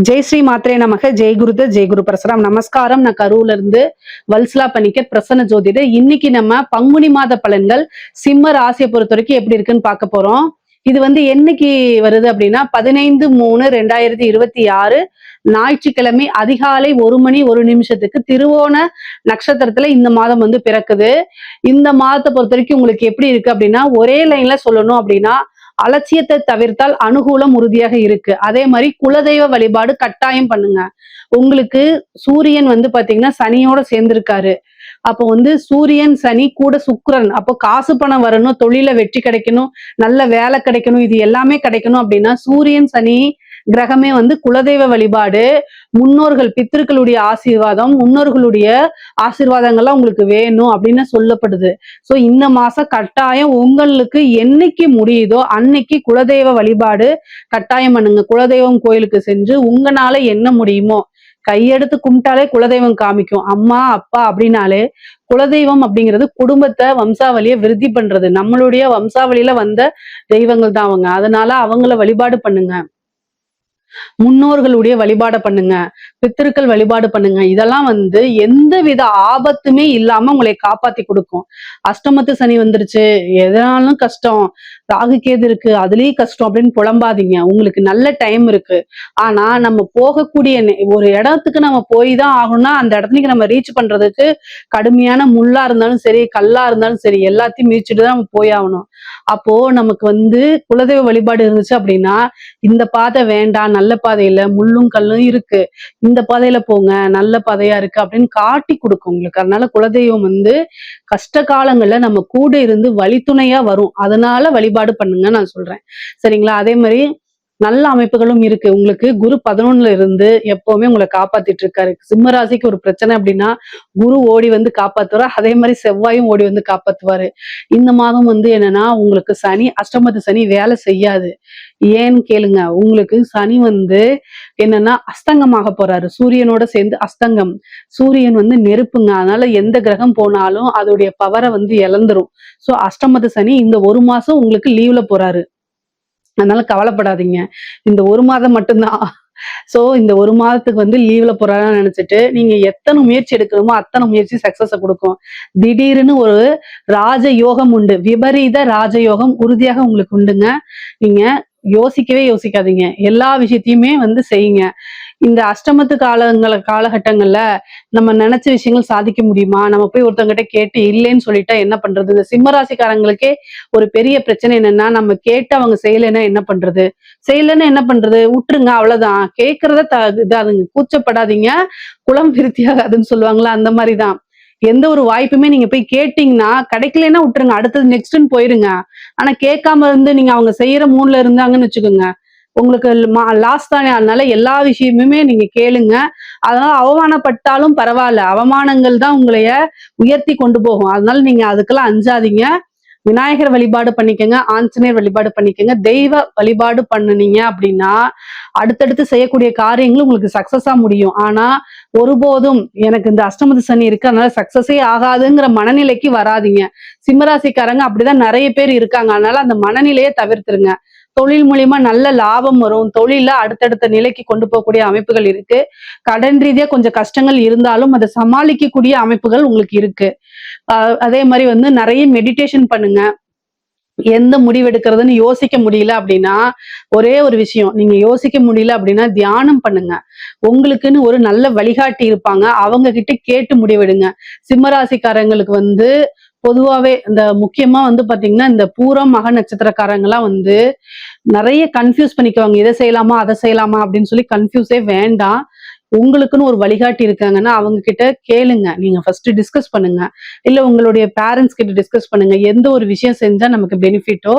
ஜெய் ஸ்ரீ மாத்ரே நமக. ஜெய் குருத ஜெய் குரு பரசுராம். நமஸ்காரம். நான் கரூர்ல இருந்து வல்சலா பணிக்கர் பிரசன்ன ஜோதிடர். இன்னைக்கு நம்ம பங்குனி மாத பலன்கள் சிம்ம ராசியை பொறுத்த வரைக்கும் எப்படி இருக்குன்னு பார்க்க போறோம். இது என்னைக்கு வருது அப்படின்னா 15/3/2026 ஞாயிற்றுக்கிழமை அதிகாலை 1 மணி 1 நிமிஷத்துக்கு திருவோண நட்சத்திரத்துல இந்த மாதம் பிறக்குது. இந்த மாதத்தை பொறுத்த வரைக்கும் உங்களுக்கு எப்படி இருக்கு அப்படின்னா, ஒரே லைன்ல சொல்லணும் அப்படின்னா, அலட்சியத்தை தவிர்த்தால் அனுகூலம் உறுதியாக இருக்கு. அதே மாதிரி குலதெய்வ வழிபாடு கட்டாயம் பண்ணுங்க. உங்களுக்கு சூரியன் பாத்தீங்கன்னா சனியோட சேர்ந்திருக்காரு. அப்போ சூரியன் சனி கூட சுக்கிரன், அப்போ காசு பணம் வரணும், தொழில வெற்றி கிடைக்கணும், நல்ல வேலை கிடைக்கணும், இது எல்லாமே கிடைக்கணும் அப்படின்னா சூரியன் சனி கிரகமே குலதெய்வ வழிபாடு, முன்னோர்கள் பித்திருக்களுடைய ஆசீர்வாதம், முன்னோர்களுடைய ஆசீர்வாதங்கள்லாம் உங்களுக்கு வேணும் அப்படின்னு சொல்லப்படுது. சோ இந்த மாசம் கட்டாயம் உங்களுக்கு என்னைக்கு முடியுதோ அன்னைக்கு குலதெய்வ வழிபாடு கட்டாயம் பண்ணுங்க. குலதெய்வம் கோயிலுக்கு சென்று உங்களால என்ன முடியுமோ, கையெடுத்து கும்பிட்டாலே குலதெய்வம் காமிக்கும். அம்மா அப்பா அப்படின்னாலே குலதெய்வம் அப்படிங்கிறது குடும்பத்தை வம்சாவளியை விருத்தி பண்றது. நம்மளுடைய வம்சாவளியில வந்த தெய்வங்கள் தான் அவங்க. அதனால அவங்கள வழிபாடு பண்ணுங்க. முன்னோர்களுடைய வழிபாடு பண்ணுங்க, பித்திருக்கள் வழிபாடு பண்ணுங்க. இதெல்லாம் எந்தவித ஆபத்துமே இல்லாம உங்களை காப்பாத்தி கொடுக்கும். அஷ்டமத்து சனி வந்துருச்சு, எதனாலும் கஷ்டம், ராகு கேது இருக்கு அதுலயும் கஷ்டம் அப்படின்னு புலம்பாதீங்க. உங்களுக்கு நல்ல டைம் இருக்கு. ஆனா நம்ம போகக்கூடிய ஒரு இடத்துக்கு நம்ம போய் தான் ஆகணும்னா அந்த இடத்துக்கு நம்ம ரீச் பண்றதுக்கு கடுமையான முள்ளா இருந்தாலும் சரி, கல்லா இருந்தாலும் சரி, எல்லாத்தையும் மீச்சிட்டு தான் நம்ம போய் ஆகணும். அப்போ நமக்கு குலதெய்வ வழிபாடு இருந்துச்சு அப்படின்னா, இந்த பாதை வேண்டாம், நல்ல பாதையில முள்ளும் கல்லும் இருக்கு, இந்த பாதையில போங்க, நல்ல பாதையா இருக்கு அப்படின்னு காட்டி கொடுக்கும் உங்களுக்கு. அதனால குலதெய்வம் கஷ்ட காலங்கள்ல நம்ம கூட இருந்து வழித்துணையா வரும். அதனால வழிபாடு பண்ணுங்க நான் சொல்றேன். சரிங்களா? அதே மாதிரி நல்ல அமைப்புகளும் இருக்கு. உங்களுக்கு குரு 11ல இருந்து எப்பவுமே உங்களை காப்பாத்திட்டு இருக்காரு. சிம்ம ராசிக்கு ஒரு பிரச்சனை அப்படின்னா குரு ஓடி காப்பாத்துவாரு. அதே மாதிரி செவ்வாயும் ஓடி காப்பாத்துவாரு. இந்த மாதம் என்னன்னா உங்களுக்கு சனி, அஷ்டமத்து சனி வேலை செய்யாது. ஏன்னு கேளுங்க. உங்களுக்கு சனி என்னன்னா அஸ்தங்கமாக போறாரு. சூரியனோட சேர்ந்து அஸ்தங்கம். சூரியன் நெருப்புங்க. அதனால எந்த கிரகம் போனாலும் அதோடைய பவரை இழந்துரும். சோ அஷ்டமத்து சனி இந்த 1 மாசம் உங்களுக்கு லீவ்ல போறாரு. அதனால கவலைப்படாதீங்க. இந்த 1 மாதம் மட்டும்தான். சோ இந்த 1 மாதத்துக்கு லீவ்ல போறான்னு நினைச்சிட்டு நீங்க எத்தனை முயற்சி எடுக்கணுமோ அத்தனை முயற்சி சக்சஸ கொடுக்கும். திடீர்னு ஒரு ராஜயோகம் உண்டு, விபரீத ராஜயோகம் உறுதியாக உங்களுக்கு உண்டுங்க. நீங்க யோசிக்கவே யோசிக்காதீங்க. எல்லா விஷயத்தையுமே செய்யுங்க. இந்த அஷ்டமத்து காலகட்டங்கள்ல நம்ம நினைச்ச விஷயங்கள் சாதிக்க முடியுமா? நம்ம போய் ஒருத்தவங்கிட்ட கேட்டு இல்லைன்னு சொல்லிட்டா என்ன பண்றது? இந்த சிம்மராசிக்காரங்களுக்கே ஒரு பெரிய பிரச்சனை என்னன்னா, நம்ம கேட்டு அவங்க செய்யலைன்னா என்ன பண்றது? செய்யலைன்னா என்ன பண்றது? விட்டுருங்க, அவ்வளவுதான். கேட்கறத இதாதுங்க, கூச்சப்படாதீங்க, குளம் விருத்தியாகாதுன்னு சொல்லுவாங்களா, அந்த மாதிரிதான். எந்த ஒரு வாய்ப்புமே நீங்க போய் கேட்டீங்கன்னா கிடைக்கலன்னா விட்டுருங்க, அடுத்தது நெக்ஸ்ட்ன்னு போயிருங்க. ஆனா கேட்காம நீங்க அவங்க செய்யற மூணுல இருந்தாங்கன்னு வச்சுக்கோங்க, உங்களுக்கு லாஸ் தானே. அதனால எல்லா விஷயமுமே நீங்க கேளுங்க. அதனால அவமானப்பட்டாலும் பரவாயில்ல, அவமானங்கள் தான் உங்களைய உயர்த்தி கொண்டு போகும். அதனால நீங்க அதுக்கெல்லாம் அஞ்சாதீங்க. விநாயகர் வழிபாடு பண்ணிக்கங்க, ஆஞ்சநேயர் வழிபாடு பண்ணிக்கங்க. தெய்வ வழிபாடு பண்ணுனீங்க அப்படின்னா அடுத்தடுத்து செய்யக்கூடிய காரியங்கள் உங்களுக்கு சக்சஸா முடியும். ஆனா ஒருபோதும் எனக்கு இந்த அஷ்டமத்து சனி இருக்கு அதனால சக்சஸே ஆகாதுங்கிற மனநிலைக்கு வராதிங்க. சிம்மராசிக்காரங்க அப்படிதான் நிறைய பேர் இருக்காங்க. அதனால அந்த மனநிலையை தவிர்த்துருங்க. தொழில் மூலியமா நல்ல லாபம் வரும். தொழில அடுத்தடுத்த நிலைக்கு கொண்டு போகக்கூடிய அமைப்புகள் இருக்கு. கடன் ரீதியா கொஞ்சம் கஷ்டங்கள் இருந்தாலும் அதை சமாளிக்கக்கூடிய அமைப்புகள் உங்களுக்கு இருக்கு. அதே மாதிரி நிறைய மெடிடேஷன் பண்ணுங்க. எந்த முடிவு எடுக்கிறதுன்னு யோசிக்க முடியல அப்படின்னா ஒரே ஒரு விஷயம், நீங்க யோசிக்க முடியல அப்படின்னா தியானம் பண்ணுங்க. உங்களுக்குன்னு ஒரு நல்ல வழிகாட்டி இருப்பாங்க, அவங்க கிட்ட கேட்டு முடிவெடுங்க. சிம்மராசிக்காரங்களுக்கு பொதுவாவே இந்த முக்கியமா பாத்தீங்கன்னா இந்த பூரம் மக நட்சத்திரக்காரங்கெல்லாம் நிறைய கன்ஃபியூஸ் பண்ணிக்குவாங்க. இதை செய்யலாமா அதை செய்யலாமா அப்படின்னு சொல்லி கன்ஃபியூஸே வேண்டாம். உங்களுக்குன்னு ஒரு வழிகாட்டி இருக்காங்கன்னா அவங்க கிட்ட கேளுங்க. நீங்க ஃபர்ஸ்ட் டிஸ்கஸ் பண்ணுங்க. இல்ல உங்களுடைய பேரண்ட்ஸ் கிட்ட டிஸ்கஸ் பண்ணுங்க. எந்த ஒரு விஷயம் செஞ்சா நமக்கு பெனிஃபிட்டோ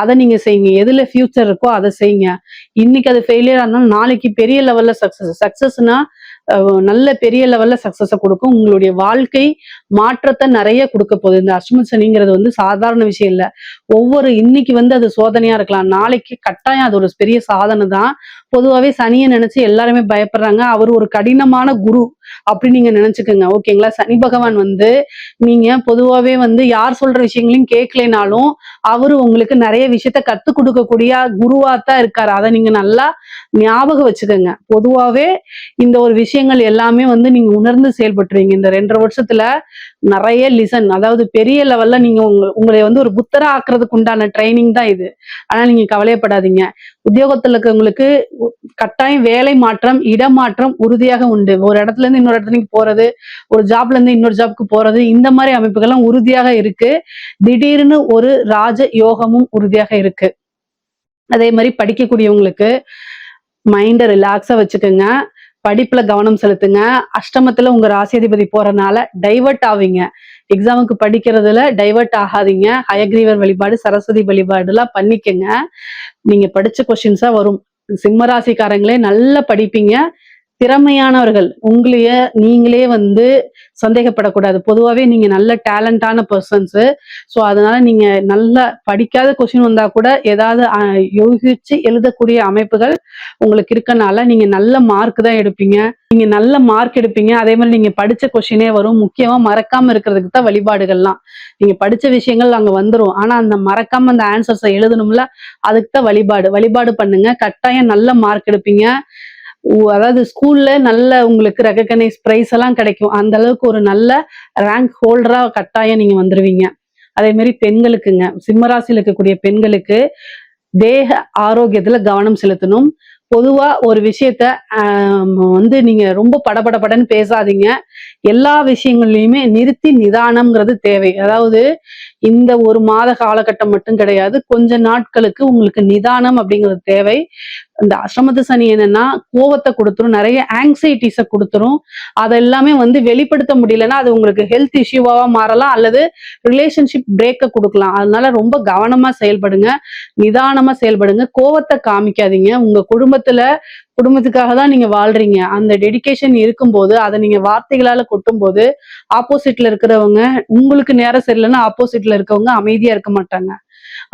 அதை நீங்க செய்யுங்க. எதுல ஃபியூச்சர் இருக்கோ அதை செய்யுங்க. இன்னைக்கு அது ஃபெயிலியர் ஆனாலும் நாளைக்கு பெரிய லெவல்ல சக்சஸ்னா நல்ல பெரிய லெவல்ல சக்சஸ கொடுக்கும். உங்களுடைய வாழ்க்கை மாற்றத்தை நிறைய கொடுக்க போகுது. இந்த அஷ்டம சனிங்கிறது வந்து சாதாரண விஷயம் இல்ல. இன்னைக்கு வந்து அது சோதனையா இருக்கலாம், நாளைக்கு கட்டாயம் அது ஒரு பெரிய சாதனை தான். பொதுவாவே சனியை நினைச்சு எல்லாருமே பயப்படுறாங்க. அவர் ஒரு கடினமான குரு அப்படி நீங்க நினைச்சுக்கோங்க. ஓகேங்களா? சனி பகவான் வந்து நீங்க பொதுவாவே வந்து யார் சொல்ற விஷயங்களையும் கேட்கலைனாலும் அவரு உங்களுக்கு நிறைய விஷயத்த கத்துக் கொடுக்கக்கூடிய குருவாத்தான் இருக்காரு. அதை நீங்க நல்லா ஞாபகம் வச்சுக்கோங்க. பொதுவாவே இந்த ஒரு விஷயங்கள் எல்லாமே வந்து நீங்க உணர்ந்து செயல்பட்டுருவீங்க. இந்த 2.5 வருஷத்துல நிறைய அதாவது பெரிய லெவல்ல நீங்க உங்களை வந்து ஒரு புத்தரா ஆக்குறதுக்கு உண்டான ட்ரைனிங் தான் இது. ஆனா நீங்க கவலையப்படாதீங்க. உத்தியோகத்துல இருக்கவங்களுக்கு கட்டாயம் வேலை மாற்றம், இடமாற்றம் உறுதியாக உண்டு. ஒரு இடத்துல இருந்து இன்னொரு இடத்துக்கு போறது, ஒரு ஜாப்ல இருந்து இன்னொரு ஜாப்க்கு போறது, இந்த மாதிரி அமைப்புகள்லாம் உறுதியாக இருக்கு. திடீர்னு ஒரு ராஜ யோகமும் உறுதியாக இருக்கு. அதே மாதிரி படிக்கக்கூடியவங்களுக்கு மைண்ட ரிலாக்ஸா வச்சுக்கோங்க. படிப்புல கவனம் செலுத்துங்க. அஷ்டமத்துல உங்க ராசியாதிபதி போறனால டைவர்ட் ஆவீங்க. எக்ஸாமுக்கு படிக்கிறதுல டைவர்ட் ஆகாதீங்க. ஹயக்ரீவர் வழிபாடு, சரஸ்வதி வழிபாடு எல்லாம் பண்ணிக்கங்க. நீங்க படிச்ச கொஸ்டின்ஸா வரும். சிம்ம ராசிக்காரங்களே நல்லா படிப்பீங்க. திறமையானவர்கள். உங்களைய நீங்களே வந்து சந்தேகப்படக்கூடாது. பொதுவாவே நீங்க நல்ல டேலண்டான பர்சன்ஸ். ஸோ அதனால நீங்க நல்லா படிக்காத கொஸ்டின் வந்தா கூட ஏதாவது யோசிச்சு எழுதக்கூடிய அமைப்புகள் உங்களுக்கு இருக்கனால நீங்க நல்ல மார்க் தான் எடுப்பீங்க. நீங்க நல்ல மார்க் எடுப்பீங்க. அதே மாதிரி நீங்க படிச்ச கொஸ்டினே வரும். முக்கியமா மறக்காம இருக்கிறதுக்கு தான் வழிபாடுகள்லாம். நீங்க படிச்ச விஷயங்கள் அங்க வந்துரும். ஆனா அந்த மறக்காம அந்த ஆன்சர்ஸை எழுதணும்ல, அதுக்கு தான் வழிபாடு பண்ணுங்க. கட்டாயம் நல்ல மார்க் எடுப்பீங்க. அதாவது ஸ்கூல்ல நல்ல உங்களுக்கு ரெகக்னைஸ் பிரைஸ் எல்லாம் கிடைக்கும். அந்த அளவுக்கு ஒரு நல்ல ரேங்க் ஹோல்டரா கட்டாயம் நீங்க வந்துருவீங்க. அதே மாதிரி பெண்களுக்குங்க, சிம்மராசியில் இருக்கக்கூடிய பெண்களுக்கு தேக ஆரோக்கியத்துல கவனம் செலுத்தணும். பொதுவா ஒரு விஷயத்த வந்து நீங்க ரொம்ப படபடன்னு பேசாதீங்க. எல்லா விஷயங்கள்லயுமே நிறுத்தி நிதானம்ங்கிறது தேவை. அதாவது இந்த ஒரு மாத காலகட்டம் மட்டும் கிடையாது, கொஞ்ச நாட்களுக்கு உங்களுக்கு நிதானம் அப்படிங்கிறது தேவை. இந்த அஷ்டமத்து சனி என்னன்னா கோவத்தை கொடுத்துரும், நிறைய ஆங்ஸைட்டிஸை கொடுத்துரும். அதெல்லாமே வந்து வெளிப்படுத்த முடியலன்னா அது உங்களுக்கு ஹெல்த் இஷ்யூவா மாறலாம், அல்லது ரிலேஷன்ஷிப் பிரேக்க கொடுக்கலாம். அதனால ரொம்ப கவனமா செயல்படுங்க, நிதானமா செயல்படுங்க. கோவத்தை காமிக்காதீங்க. உங்க குடும்பத்துக்காக தான் நீங்க வாழ்றீங்க. அந்த டெடிகேஷன் இருக்கும்போது அதை நீங்க வார்த்தைகளால கொட்டும் போது ஆப்போசிட்ல இருக்கிறவங்க, உங்களுக்கு நேரம் சரியில்லைன்னா ஆப்போசிட்ல இருக்கவங்க அமைதியா இருக்க மாட்டாங்க.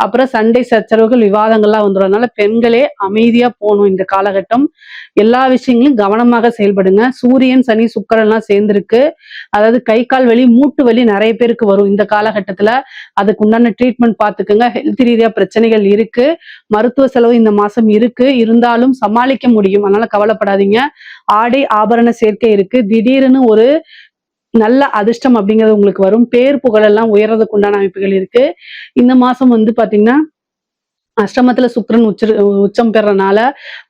அப்புறம் சண்டை சச்சரவுகள் விவாதங்கள்லாம் வந்துடும். அதனால பெண்களே அமைதியா போகணும் இந்த காலகட்டம். எல்லா விஷயங்களும் கவனமாக செயல்படுங்க. சூரியன், சனி, சுக்கிரன் எல்லாம் சேர்ந்திருக்கு. அதாவது கை கால் வலி, மூட்டு வலி நிறைய பேருக்கு வரும் இந்த காலகட்டத்துல. அதுக்கு உண்டான ட்ரீட்மெண்ட் பார்த்துக்குங்க. ஹெல்த் ரீதியா பிரச்சனைகள் இருக்கு, மருத்துவ செலவு இந்த மாசம் இருக்கு, இருந்தாலும் சமாளிக்க முடியும். அதனால கவலைப்படாதீங்க. ஆடை ஆபரண சேர்க்கை இருக்கு. திடீர்னு ஒரு நல்ல அதிர்ஷ்டம் அப்படிங்கிறது உங்களுக்கு வரும். பேர் புகழ் எல்லாம் உயர்றதுக்கு உண்டான அமைப்புகள் இருக்கு. இந்த மாசம் வந்து பாத்தீங்கன்னா அஷ்டமத்துல சுக்கிரன் உச்சம் பெறனால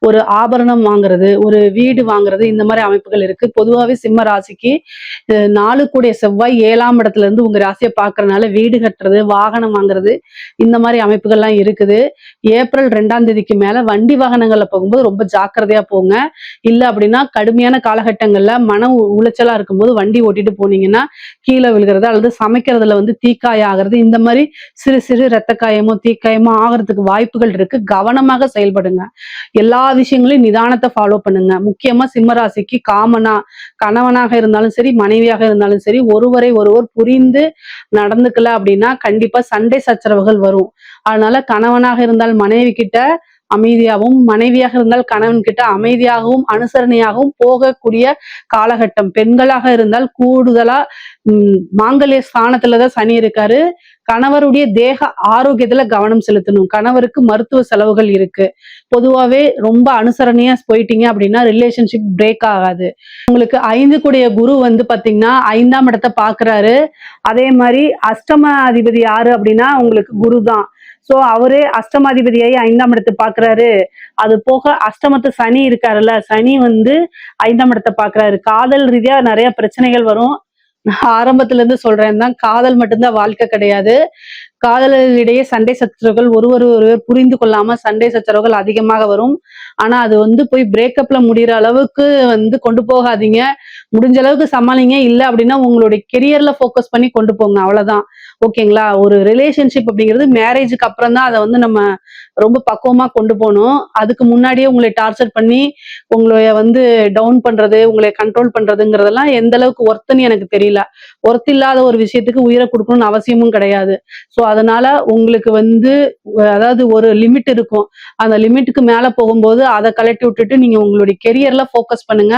ஒரு ஆபரணம் வாங்குறது, ஒரு வீடு வாங்குறது, இந்த மாதிரி அமைப்புகள் இருக்கு. பொதுவாவே சிம்ம ராசிக்கு 4 கூடிய செவ்வாய் 7ஆம் இடத்துல இருந்து உங்க ராசியை பாக்குறதுனால வீடு கட்டுறது, வாகனம் வாங்குறது, இந்த மாதிரி அமைப்புகள்லாம் இருக்குது. ஏப்ரல் 2ஆம் தேதிக்கு மேல வண்டி வாகனங்கள்ல போகும்போது ரொம்ப ஜாக்கிரதையா போங்க. இல்ல அப்படின்னா கடுமையான காலகட்டங்கள்ல மன உளைச்சலா இருக்கும்போது வண்டி ஓட்டிட்டு போனீங்கன்னா கீழே விழுகிறது, அல்லது சமைக்கிறதுல வந்து தீக்காய ஆகிறது, இந்த மாதிரி சிறு சிறு ரத்த காயமோ தீக்காயமோ ஆகிறதுக்கு வாய்ப்புகள் இருக்கு. கவனமாக செயல்படுங்க. எல்லா விஷயங்களையும் நிதானத்தை ஃபாலோ பண்ணுங்க. முக்கியமா சிம்மராசிக்கு கணவனாக இருந்தாலும் சரி, மனைவியாக இருந்தாலும் சரி, ஒருவரை ஒருவர் புரிந்து நடந்துக்கல அப்படின்னா கண்டிப்பா சண்டை சச்சரவுகள் வரும். அதனால கணவனாக இருந்தால் மனைவி கிட்ட அமைதியாகவும், மனைவியாக இருந்தால் கணவன் கிட்ட அமைதியாகவும் அனுசரணையாகவும் போகக்கூடிய காலகட்டம். பெண்களாக இருந்தால் கூடுதலா மாங்கல்ய ஸ்தானத்துலதான் சனி இருக்காரு. கணவருடைய தேக ஆரோக்கியத்துல கவனம் செலுத்தணும். கணவருக்கு மருத்துவ செலவுகள் இருக்கு. பொதுவாவே ரொம்ப அனுசரணையா போயிட்டீங்க அப்படின்னா ரிலேஷன்ஷிப் பிரேக் ஆகாது. உங்களுக்கு 5 கூடிய குரு வந்து பாத்தீங்கன்னா 5ஆம் இடத்தை பாக்குறாரு. அதே மாதிரி அஷ்டம அதிபதி யாரு அப்படின்னா உங்களுக்கு குரு தான். சோ அவரே அஷ்டமாதிபதியாகி 5ஆம் இடத்தை பாக்குறாரு. அது போக அஷ்டமத்து சனி இருக்காருல்ல, சனி வந்து 5ஆம் இடத்தை பாக்குறாரு. காதல் ரீதியா நிறைய பிரச்சனைகள் வரும். நான் ஆரம்பத்துல இருந்து சொல்றேன் தான், காதல் மட்டும்தான் வாழ்க்கை கிடையாது. காதலர்களிடையே சண்டை சச்சரவுகள் ஒருவர் புரிந்து கொள்ளாம சண்டை சச்சரவுகள் அதிகமாக வரும். ஆனா அது வந்து போய் பிரேக்கப்ல முடியிற அளவுக்கு வந்து கொண்டு போகாதீங்க. முடிஞ்ச அளவுக்கு சமாளிங்க. இல்ல அப்படின்னா உங்களுடைய கெரியர்ல ஃபோக்கஸ் பண்ணி கொண்டு போங்க. அவ்வளவுதான். ஓகேங்களா? ஒரு ரிலேஷன்ஷிப் அப்படிங்கிறது மேரேஜுக்கு அப்புறம் தான் அத வந்து நம்ம ரொம்ப பக்குவமா கொண்டு போணும். அதுக்கு முன்னாடியே உங்களை டார்ச்சர் பண்ணி உங்களைய வந்து டவுன் பண்றது, உங்களை கண்ட்ரோல் பண்றதுங்கிறதெல்லாம் எந்த அளவுக்கு ஒர்த்துன்னு எனக்கு தெரியல. ஒர்த் இல்லாத ஒரு விஷயத்துக்கு உயிர குடுக்கணும்னு அவசியமும் கிடையாது. ஸோ அதனால உங்களுக்கு வந்து அதாவது ஒரு லிமிட் இருக்கும். அந்த லிமிட்டுக்கு மேல போகும்போது அத கழட்டி விட்டுட்டு நீங்க உங்களுடைய கெரியர்ல ஃபோக்கஸ் பண்ணுங்க.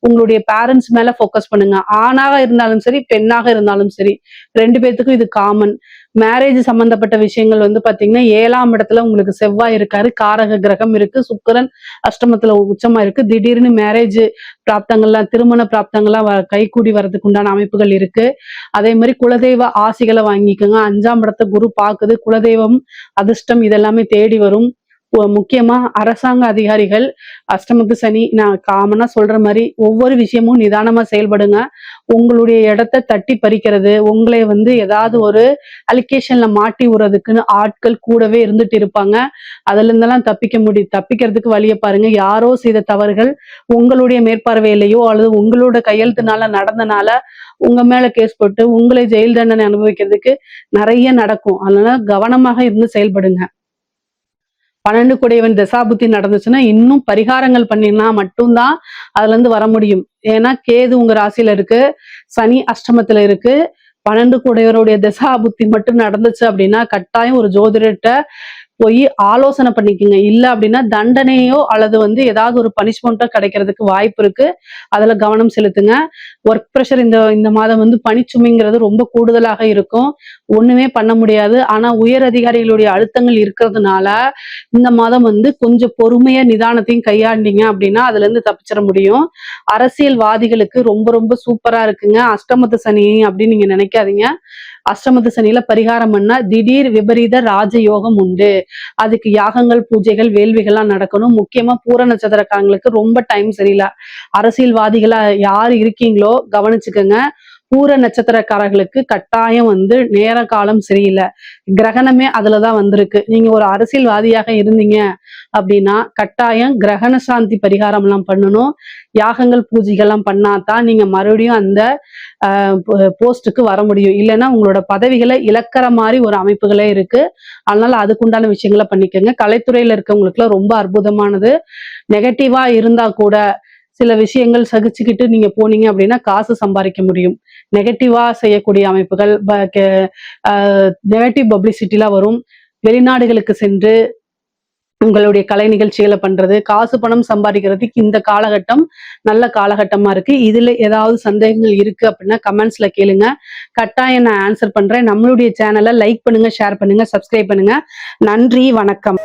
உங்களுடைய பேரண்ட்ஸ் மேல ஃபோக்கஸ் பண்ணுங்க. ஆணாக இருந்தாலும் சரி, பெண்ணாக இருந்தாலும் சரி. 2 பேத்துக்கும் இது காமன். மேரேஜ் சம்பந்தப்பட்ட விஷயங்கள் வந்து பாத்தீங்கன்னா 7ஆம் இடத்துல உங்களுக்கு செவ்வாய் இருக்காரு. காரக கிரகம் இருக்கு. சுக்கிரன் அஷ்டமத்துல உச்சமா இருக்கு. திடீர்னு மேரேஜ் பிராப்தங்கள்லாம் திருமண பிராப்தங்கள்லாம் கைகூடி வர்றதுக்கு உண்டான அமைப்புகள் இருக்கு. அதே மாதிரி குலதெய்வ ஆசிகளை வாங்கிக்கோங்க. 5ஆம் இடத்தை குரு பாக்குது. குலதெய்வம் அதிர்ஷ்டம் இதெல்லாமே தேடி வரும். முக்கியமா அரசாங்க அதிகாரிகள் அஷ்டமத்து சனி நான் காமனா சொல்ற மாதிரி ஒவ்வொரு விஷயமும் நிதானமா செயல்படுங்க. உங்களுடைய இடத்த தட்டி பறிக்கிறது, உங்களை வந்து ஏதாவது ஒரு அலிகேஷன்ல மாட்டி விடுறதுக்குன்னு ஆட்கள் கூடவே இருந்துட்டு இருப்பாங்க. அதுல இருந்தெல்லாம் தப்பிக்கிறதுக்கு வழியை பாருங்க. யாரோ செய்த தவறுகள் உங்களுடைய மேற்பார்வையிலையோ அல்லது உங்களோட கையெழுத்துனால நடந்தனால உங்க மேல கேஸ் போட்டு உங்களை ஜெயில் தண்டனை அனுபவிக்கிறதுக்கு நிறைய நடக்கும். அதனால கவனமாக இருந்து செயல்படுங்க. 12 குடையவன் தசாபுத்தி நடந்துச்சுன்னா இன்னும் பரிகாரங்கள் பண்ணினா மட்டும்தான் அதுல இருந்து வர முடியும். ஏன்னா கேது உங்க ராசியில இருக்கு, சனி அஷ்டமத்துல இருக்கு. 12 குடையவருடைய தசாபுத்தி மட்டும் நடந்துச்சு அப்படின்னா கட்டாயம் ஒரு ஜோதிடர்கிட்ட போய் ஆலோசனை பண்ணிக்கோங்க. இல்ல அப்படின்னா தண்டனையோ அல்லது வந்து ஏதாவது ஒரு பனிஷ்மெண்ட்டோ கிடைக்கிறதுக்கு வாய்ப்பு இருக்கு. அதுல கவனம் செலுத்துங்க. ஒர்க் ப்ரெஷர் இந்த இந்த மாதம் வந்து பணிச்சுமைங்கிறது ரொம்ப கூடுதலாக இருக்கும். ஒண்ணுமே பண்ண முடியாது. ஆனா உயர் அதிகாரிகளுடைய அழுத்தங்கள் இருக்கிறதுனால இந்த மாதம் வந்து கொஞ்சம் பொறுமையா நிதானத்தையும் கையாண்டீங்க அப்படின்னா அதுல இருந்து தப்பிச்சிட முடியும். அரசியல்வாதிகளுக்கு ரொம்ப ரொம்ப சூப்பரா இருக்குங்க. அஷ்டமத்து சனி அப்படின்னு நீங்க நினைக்காதீங்க. அஷ்டமத்து சனியில பரிகாரம் பண்ணா திடீர் விபரீத ராஜயோகம் உண்டு. அதுக்கு யாகங்கள், பூஜைகள், வேள்விகள்லாம் நடக்கணும். முக்கியமா பூர நட்சத்திரக்காரங்களுக்கு ரொம்ப டைம் சரியில்லை. அரசியல்வாதிகளா யார் இருக்கீங்களோ கவனிச்சுக்கோங்க. பூர நட்சத்திரக்காரர்களுக்கு கட்டாயம் வந்து நேர காலம் சரியில்லை. கிரகணமே அதுலதான் வந்திருக்கு. நீங்க ஒரு அரசியல்வாதியாக இருந்தீங்க அப்படின்னா கட்டாயம் கிரகண சாந்தி பரிகாரம் எல்லாம் பண்ணணும். யாகங்கள் பூஜைகள்லாம் பண்ணாதான் நீங்க மறுபடியும் அந்த போஸ்டுக்கு வர முடியும். இல்லைன்னா உங்களோட பதவிகளை இழக்கிற மாதிரி ஒரு அமைப்புகளே இருக்கு. அதனால அதுக்குண்டான விஷயங்களை பண்ணிக்கோங்க. கலைத்துறையில இருக்கவங்களுக்கு எல்லாம் ரொம்ப அற்புதமானது. நெகட்டிவா இருந்தா கூட சில விஷயங்கள் சகிச்சுக்கிட்டு நீங்க போனீங்க அப்படின்னா காசு சம்பாதிக்க முடியும். நெகட்டிவா செய்யக்கூடிய அமைப்புகள் நெகட்டிவ் பப்ளிசிட்டிலாம் வரும். வெளிநாடுகளுக்கு சென்று உங்களுடைய கலை நிகழ்ச்சிகளை பண்றது, காசு பணம் சம்பாதிக்கிறதுக்கு இந்த காலகட்டம் நல்ல காலகட்டமா இருக்கு. இதுல ஏதாவது சந்தேகங்கள் இருக்கு அப்படின்னா கமெண்ட்ஸ்ல கேளுங்க. கட்டாயம் நான் ஆன்சர் பண்றேன். நம்மளுடைய சேனலை லைக் பண்ணுங்க, ஷேர் பண்ணுங்க, சப்ஸ்கிரைப் பண்ணுங்க. நன்றி, வணக்கம்.